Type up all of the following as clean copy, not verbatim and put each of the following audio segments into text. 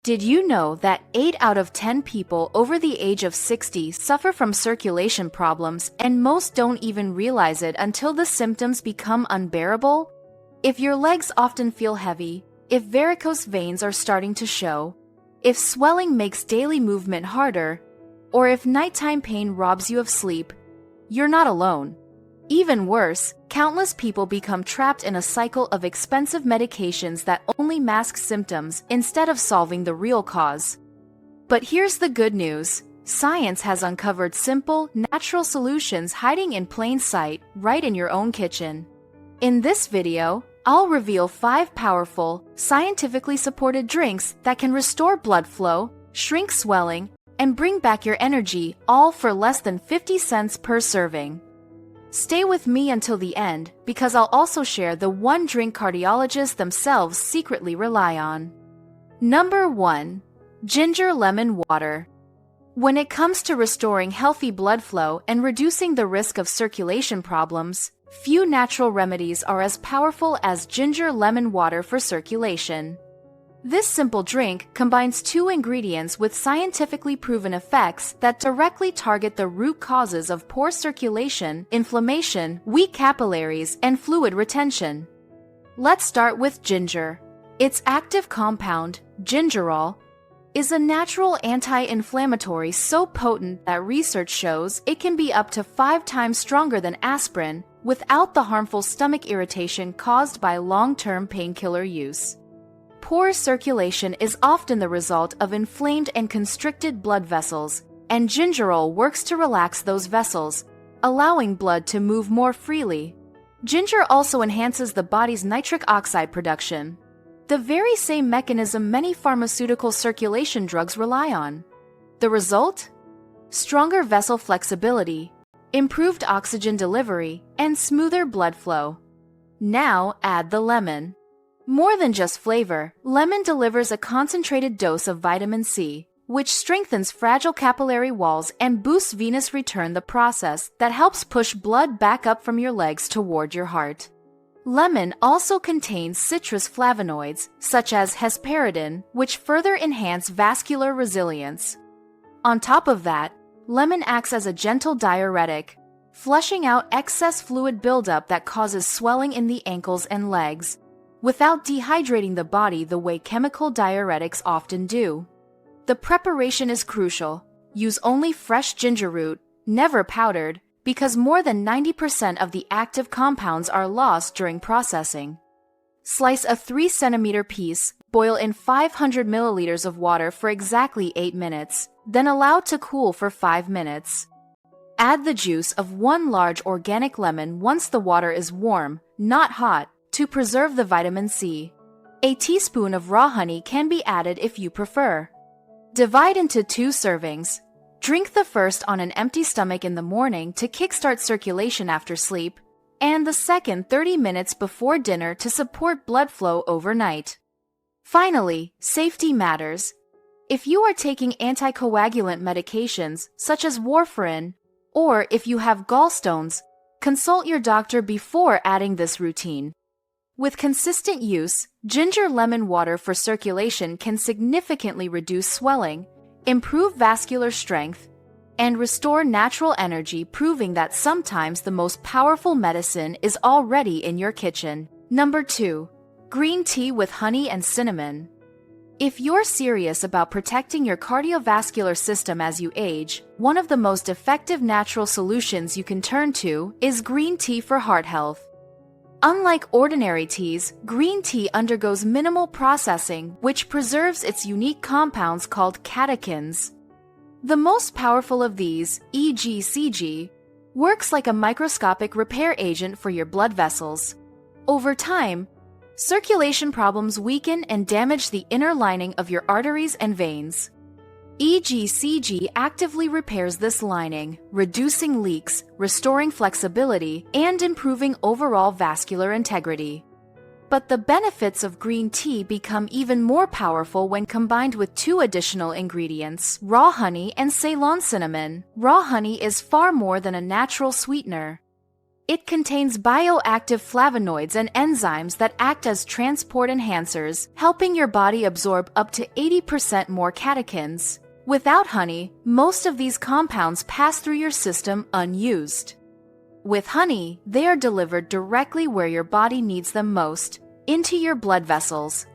Did you know that 8 out of 10 people over the age of 60 suffer from circulation problems, and most don't even realize it until the symptoms become unbearable? If your legs often feel heavy, if varicose veins are starting to show, if swelling makes daily movement harder, or if nighttime pain robs you of sleep, you're not alone. Even worse, countless people become trapped in a cycle of expensive medications that only mask symptoms instead of solving the real cause. But here's the good news. Science has uncovered simple, natural solutions hiding in plain sight, right in your own kitchen. In this video, I'll reveal 5 powerful, scientifically supported drinks that can restore blood flow, shrink swelling, and bring back your energy, all for less than 50 cents per serving. Stay with me until the end, because I'll also share the one drink cardiologists themselves secretly rely on. Number 1. Ginger lemon water. When it comes to restoring healthy blood flow and reducing the risk of circulation problems, few natural remedies are as powerful as ginger lemon water for circulation. This simple drink combines 2 ingredients with scientifically proven effects that directly target the root causes of poor circulation, inflammation, weak capillaries, and fluid retention. Let's start with ginger. Its active compound, gingerol, is a natural anti-inflammatory so potent that research shows it can be up to 5 times stronger than aspirin without the harmful stomach irritation caused by long-term painkiller use. Poor circulation is often the result of inflamed and constricted blood vessels, and gingerol works to relax those vessels, allowing blood to move more freely. Ginger also enhances the body's nitric oxide production, the very same mechanism many pharmaceutical circulation drugs rely on. The result? Stronger vessel flexibility, improved oxygen delivery, and smoother blood flow. Now add the lemon. More than just flavor, lemon delivers a concentrated dose of vitamin C, which strengthens fragile capillary walls and boosts venous return, the process that helps push blood back up from your legs toward your heart. Lemon also contains citrus flavonoids, such as hesperidin, which further enhance vascular resilience. On top of that, lemon acts as a gentle diuretic, flushing out excess fluid buildup that causes swelling in the ankles and legs, without dehydrating the body the way chemical diuretics often do. The preparation is crucial. Use only fresh ginger root, never powdered, because more than 90% of the active compounds are lost during processing. Slice a 3-centimeter piece, boil in 500 milliliters of water for exactly 8 minutes, then allow to cool for 5 minutes. Add the juice of 1 large organic lemon once the water is warm, not hot, to preserve the vitamin C. A teaspoon of raw honey can be added if you prefer. Divide into 2 servings. Drink the first on an empty stomach in the morning to kickstart circulation after sleep, and the second 30 minutes before dinner to support blood flow overnight. Finally, safety matters. If you are taking anticoagulant medications such as warfarin, or if you have gallstones, consult your doctor before adding this routine. With consistent use, ginger lemon water for circulation can significantly reduce swelling, improve vascular strength, and restore natural energy, proving that sometimes the most powerful medicine is already in your kitchen. Number 2. Green tea with honey and cinnamon. If you're serious about protecting your cardiovascular system as you age, one of the most effective natural solutions you can turn to is green tea for heart health. Unlike ordinary teas, green tea undergoes minimal processing, which preserves its unique compounds called catechins. The most powerful of these, EGCG, works like a microscopic repair agent for your blood vessels. Over time, circulation problems weaken and damage the inner lining of your arteries and veins. EGCG actively repairs this lining, reducing leaks, restoring flexibility, and improving overall vascular integrity. But the benefits of green tea become even more powerful when combined with 2 additional ingredients, raw honey and Ceylon cinnamon. Raw honey is far more than a natural sweetener. It contains bioactive flavonoids and enzymes that act as transport enhancers, helping your body absorb up to 80% more catechins. Without honey, most of these compounds pass through your system unused. With honey, they are delivered directly where your body needs them most, into your blood vessels.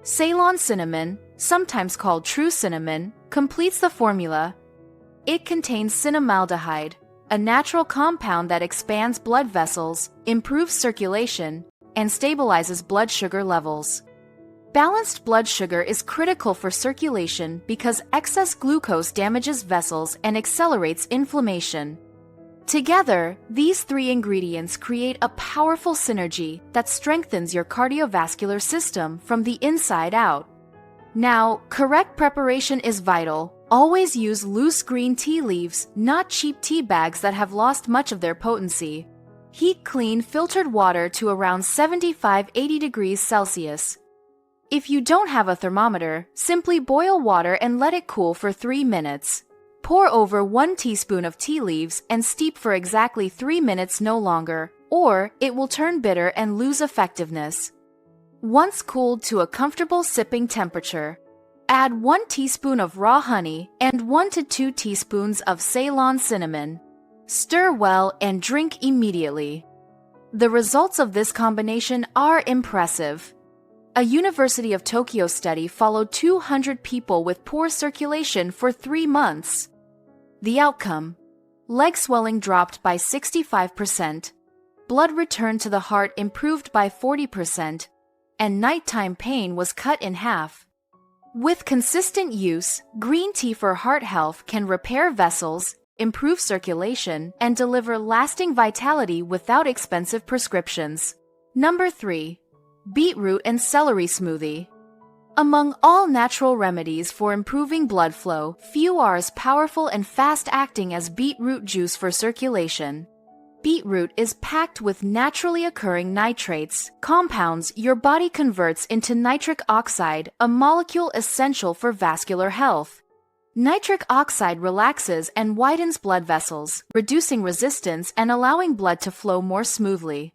Ceylon cinnamon, sometimes called true cinnamon, completes the formula. It contains cinnamaldehyde, a natural compound that expands blood vessels, improves circulation, and stabilizes blood sugar levels. Balanced blood sugar is critical for circulation because excess glucose damages vessels and accelerates inflammation. Together, these three ingredients create a powerful synergy that strengthens your cardiovascular system from the inside out. Now, correct preparation is vital. Always use loose green tea leaves, not cheap tea bags that have lost much of their potency. Heat clean filtered water to around 75-80 degrees Celsius. If you don't have a thermometer, simply boil water and let it cool for 3 minutes. Pour over 1 teaspoon of tea leaves and steep for exactly 3 minutes, no longer, or it will turn bitter and lose effectiveness. Once cooled to a comfortable sipping temperature, add 1 teaspoon of raw honey and 1 to 2 teaspoons of Ceylon cinnamon. Stir well and drink immediately. The results of this combination are impressive. A University of Tokyo study followed 200 people with poor circulation for 3 months. The outcome: leg swelling dropped by 65%, blood return to the heart improved by 40%, and nighttime pain was cut in half. With consistent use, green tea for heart health can repair vessels, improve circulation, and deliver lasting vitality without expensive prescriptions. Number 3. Beetroot and celery smoothie. Among all natural remedies for improving blood flow, few are as powerful and fast-acting as beetroot juice for circulation. Beetroot is packed with naturally occurring nitrates, compounds your body converts into nitric oxide, a molecule essential for vascular health. Nitric oxide relaxes and widens blood vessels, reducing resistance and allowing blood to flow more smoothly.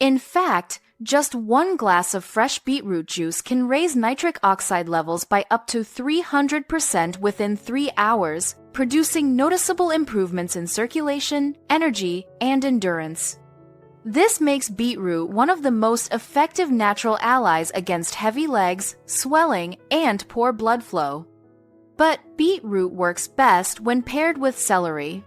In fact, just 1 glass of fresh beetroot juice can raise nitric oxide levels by up to 300% within 3 hours, producing noticeable improvements in circulation, energy, and endurance. This makes beetroot one of the most effective natural allies against heavy legs, swelling, and poor blood flow. But beetroot works best when paired with celery.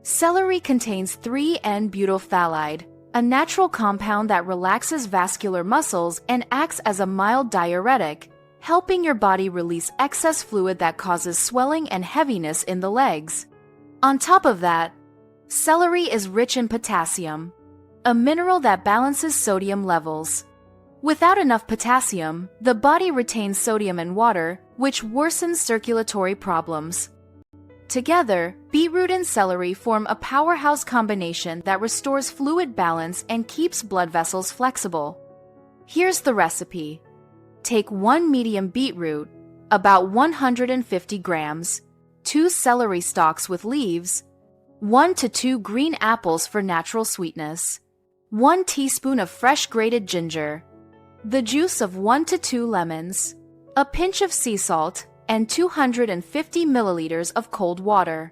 Celery contains 3N-butylphthalide, a natural compound that relaxes vascular muscles and acts as a mild diuretic, helping your body release excess fluid that causes swelling and heaviness in the legs. On top of that, celery is rich in potassium, a mineral that balances sodium levels. Without enough potassium, the body retains sodium in water, which worsens circulatory problems. Together, beetroot and celery form a powerhouse combination that restores fluid balance and keeps blood vessels flexible. Here's the recipe. Take 1 medium beetroot, about 150 grams, 2 celery stalks with leaves, 1 to 2 green apples for natural sweetness, 1 teaspoon of fresh grated ginger, the juice of 1 to 2 lemons, a pinch of sea salt, and 250 milliliters of cold water.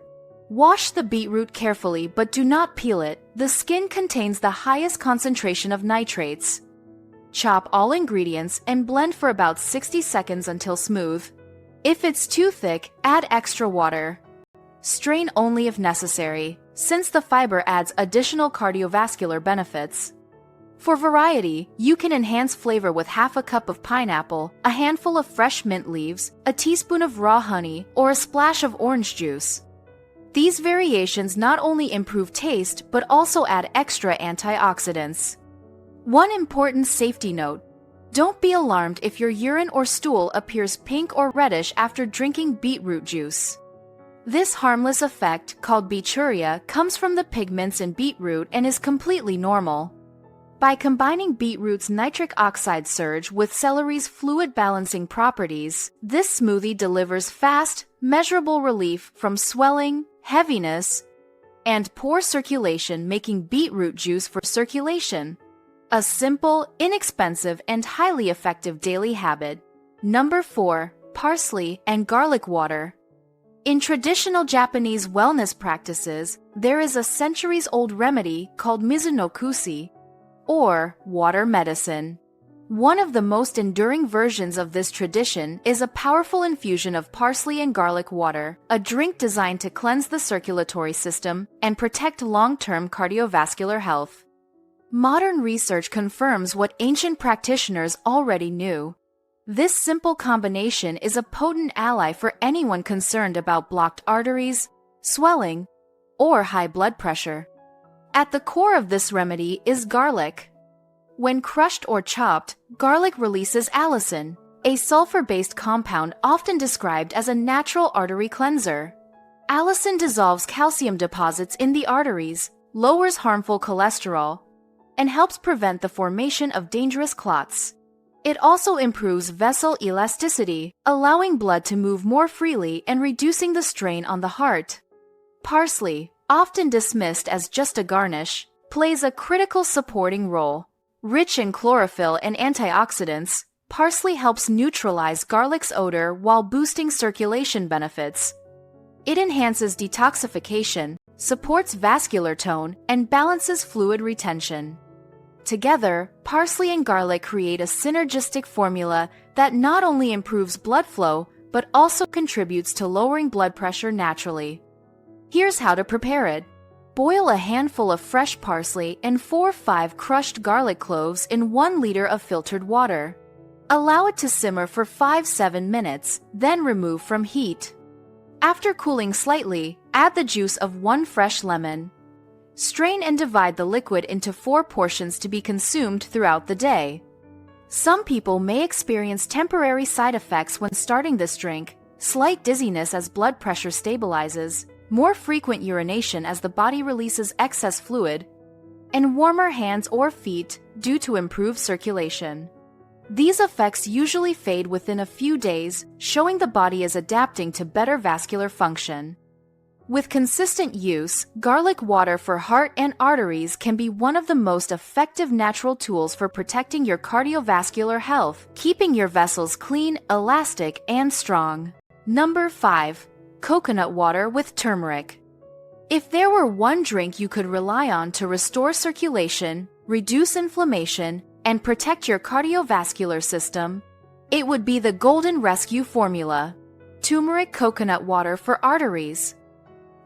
Wash the beetroot carefully but do not peel it. The skin contains the highest concentration of nitrates. Chop all ingredients and blend for about 60 seconds until smooth. If it's too thick, add extra water. Strain only if necessary, since the fiber adds additional cardiovascular benefits. For variety, you can enhance flavor with half a cup of pineapple, a handful of fresh mint leaves, a teaspoon of raw honey, or a splash of orange juice. These variations not only improve taste, but also add extra antioxidants. One important safety note: don't be alarmed if your urine or stool appears pink or reddish after drinking beetroot juice. This harmless effect, called beeturia, comes from the pigments in beetroot and is completely normal. By combining beetroot's nitric oxide surge with celery's fluid balancing properties, this smoothie delivers fast, measurable relief from swelling, heaviness, and poor circulation, making beetroot juice for circulation. A simple, inexpensive, and highly effective daily habit. Number 4. Parsley and garlic water. In traditional Japanese wellness practices, there is a centuries-old remedy called mizunokushi, or water medicine. One of the most enduring versions of this tradition is a powerful infusion of parsley and garlic water, a drink designed to cleanse the circulatory system and protect long-term cardiovascular health. Modern research confirms what ancient practitioners already knew. This simple combination is a potent ally for anyone concerned about blocked arteries, swelling, or high blood pressure. At the core of this remedy is garlic. When crushed or chopped, garlic releases allicin, a sulfur-based compound often described as a natural artery cleanser. Allicin dissolves calcium deposits in the arteries, lowers harmful cholesterol, and helps prevent the formation of dangerous clots. It also improves vessel elasticity, allowing blood to move more freely and reducing the strain on the heart. Parsley, often dismissed as just a garnish, plays a critical supporting role. Rich in chlorophyll and antioxidants, parsley helps neutralize garlic's odor while boosting circulation benefits. It enhances detoxification, supports vascular tone, and balances fluid retention. Together, parsley and garlic create a synergistic formula that not only improves blood flow, but also contributes to lowering blood pressure naturally. Here's how to prepare it. Boil a handful of fresh parsley and 4-5 crushed garlic cloves in 1 liter of filtered water. Allow it to simmer for 5-7 minutes, then remove from heat. After cooling slightly, add the juice of 1 fresh lemon. Strain and divide the liquid into 4 portions to be consumed throughout the day. Some people may experience temporary side effects when starting this drink: slight dizziness as blood pressure stabilizes, more frequent urination as the body releases excess fluid, and warmer hands or feet due to improved circulation. These effects usually fade within a few days, showing the body is adapting to better vascular function. With consistent use, garlic water for heart and arteries can be one of the most effective natural tools for protecting your cardiovascular health, keeping your vessels clean, elastic, and strong. Number 5. Coconut water with turmeric. If there were one drink you could rely on to restore circulation, reduce inflammation, and protect your cardiovascular system, it would be the golden rescue formula: turmeric coconut water for arteries.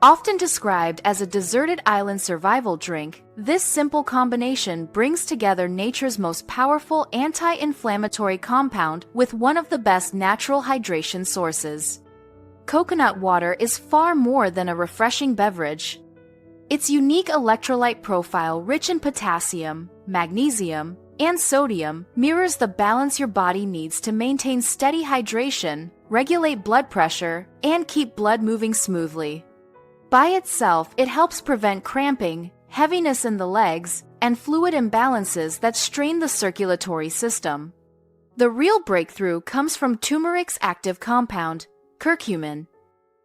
Often described as a deserted island survival drink, this simple combination brings together nature's most powerful anti-inflammatory compound with one of the best natural hydration sources. Coconut water is far more than a refreshing beverage. Its unique electrolyte profile, rich in potassium, magnesium, and sodium, mirrors the balance your body needs to maintain steady hydration, regulate blood pressure, and keep blood moving smoothly. By itself, it helps prevent cramping, heaviness in the legs, and fluid imbalances that strain the circulatory system. The real breakthrough comes from turmeric's active compound, curcumin.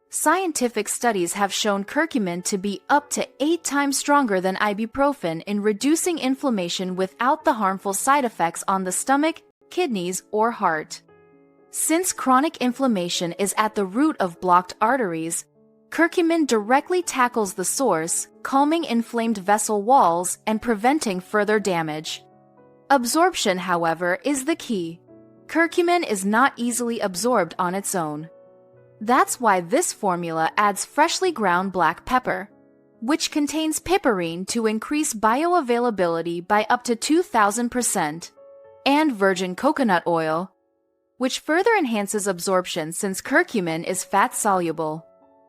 Scientific studies have shown curcumin to be up to 8 times stronger than ibuprofen in reducing inflammation without the harmful side effects on the stomach, kidneys, or heart. Since chronic inflammation is at the root of blocked arteries, curcumin directly tackles the source, calming inflamed vessel walls and preventing further damage. Absorption, however, is the key. Curcumin is not easily absorbed on its own. That's why this formula adds freshly ground black pepper, which contains piperine to increase bioavailability by up to 2,000%, and virgin coconut oil, which further enhances absorption since curcumin is fat-soluble.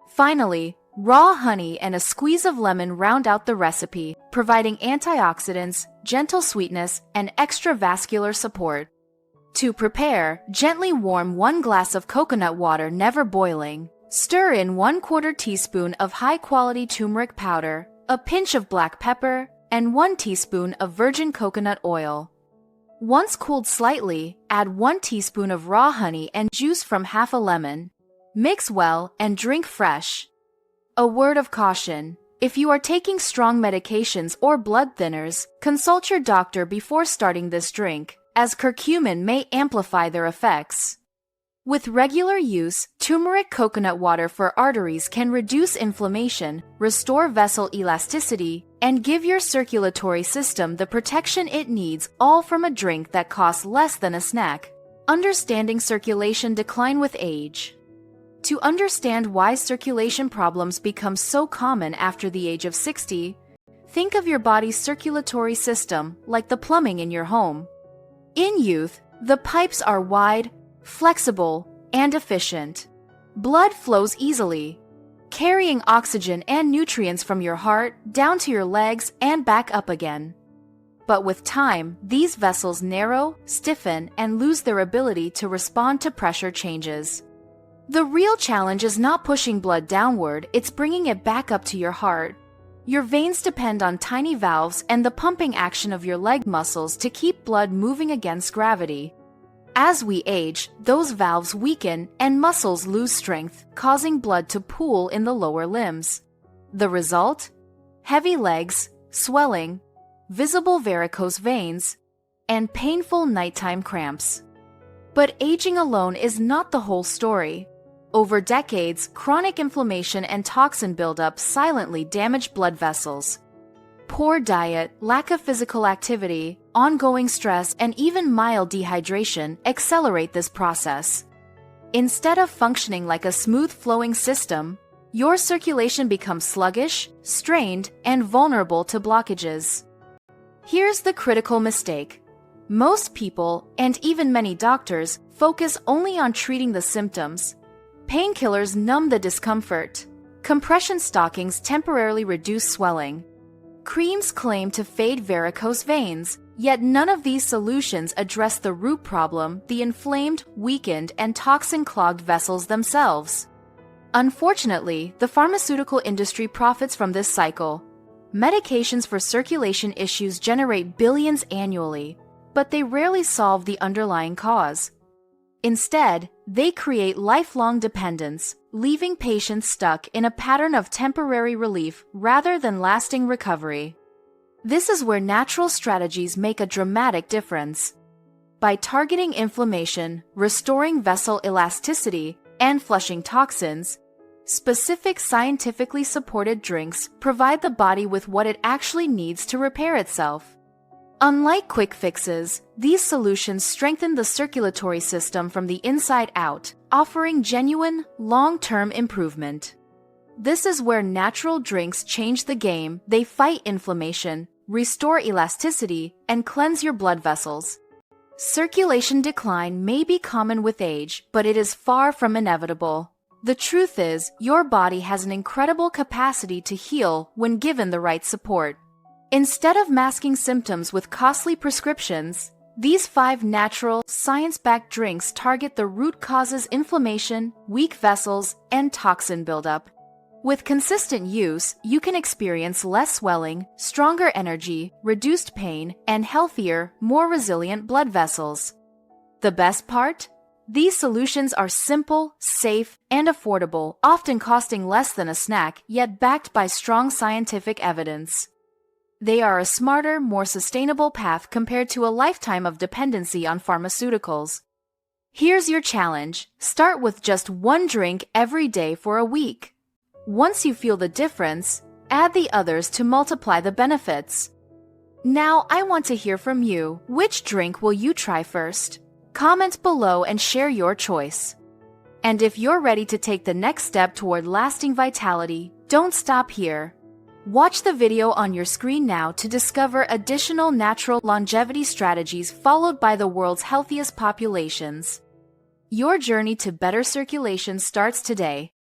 Finally, raw honey and a squeeze of lemon round out the recipe, providing antioxidants, gentle sweetness, and extra vascular support. To prepare, gently warm 1 glass of coconut water, never boiling. Stir in 1/4 teaspoon of high-quality turmeric powder, a pinch of black pepper, and 1 teaspoon of virgin coconut oil. Once cooled slightly, add 1 teaspoon of raw honey and juice from half a lemon. Mix well and drink fresh. A word of caution: If you are taking strong medications or blood thinners, consult your doctor before starting this drink, as curcumin may amplify their effects. With regular use, turmeric coconut water for arteries can reduce inflammation, restore vessel elasticity, and give your circulatory system the protection it needs, all from a drink that costs less than a snack. Understanding circulation decline with age. To understand why circulation problems become so common after the age of 60, think of your body's circulatory system like the plumbing in your home. In youth, the pipes are wide, flexible, and efficient. Blood flows easily, carrying oxygen and nutrients from your heart down to your legs and back up again. But with time, these vessels narrow, stiffen, and lose their ability to respond to pressure changes. The real challenge is not pushing blood downward, it's bringing it back up to your heart. Your veins depend on tiny valves and the pumping action of your leg muscles to keep blood moving against gravity. As we age, those valves weaken and muscles lose strength, causing blood to pool in the lower limbs. The result? Heavy legs, swelling, visible varicose veins, and painful nighttime cramps. But aging alone is not the whole story. Over decades, chronic inflammation and toxin buildup silently damage blood vessels. Poor diet, lack of physical activity, ongoing stress, and even mild dehydration accelerate this process. Instead of functioning like a smooth-flowing system, your circulation becomes sluggish, strained, and vulnerable to blockages. Here's the critical mistake. Most people, and even many doctors, focus only on treating the symptoms. Painkillers numb the discomfort. Compression stockings temporarily reduce swelling. Creams claim to fade varicose veins, yet none of these solutions address the root problem, the inflamed, weakened, and toxin-clogged vessels themselves. Unfortunately, the pharmaceutical industry profits from this cycle. Medications for circulation issues generate billions annually, but they rarely solve the underlying cause. Instead, they create lifelong dependence, leaving patients stuck in a pattern of temporary relief rather than lasting recovery. This is where natural strategies make a dramatic difference. By targeting inflammation, restoring vessel elasticity, and flushing toxins, specific scientifically supported drinks provide the body with what it actually needs to repair itself. Unlike quick fixes, these solutions strengthen the circulatory system from the inside out, offering genuine, long-term improvement. This is where natural drinks change the game. They fight inflammation, restore elasticity, and cleanse your blood vessels. Circulation decline may be common with age, but it is far from inevitable. The truth is, your body has an incredible capacity to heal when given the right support. Instead of masking symptoms with costly prescriptions, these 5 natural, science-backed drinks target the root causes: inflammation, weak vessels, and toxin buildup. With consistent use, you can experience less swelling, stronger energy, reduced pain, and healthier, more resilient blood vessels. The best part? These solutions are simple, safe, and affordable, often costing less than a snack, yet backed by strong scientific evidence. They are a smarter, more sustainable path compared to a lifetime of dependency on pharmaceuticals. Here's your challenge. Start with just 1 drink every day for a week. Once you feel the difference, add the others to multiply the benefits. Now I want to hear from you. Which drink will you try first? Comment below and share your choice. And if you're ready to take the next step toward lasting vitality, don't stop here. Watch the video on your screen now to discover additional natural longevity strategies followed by the world's healthiest populations. Your journey to better circulation starts today.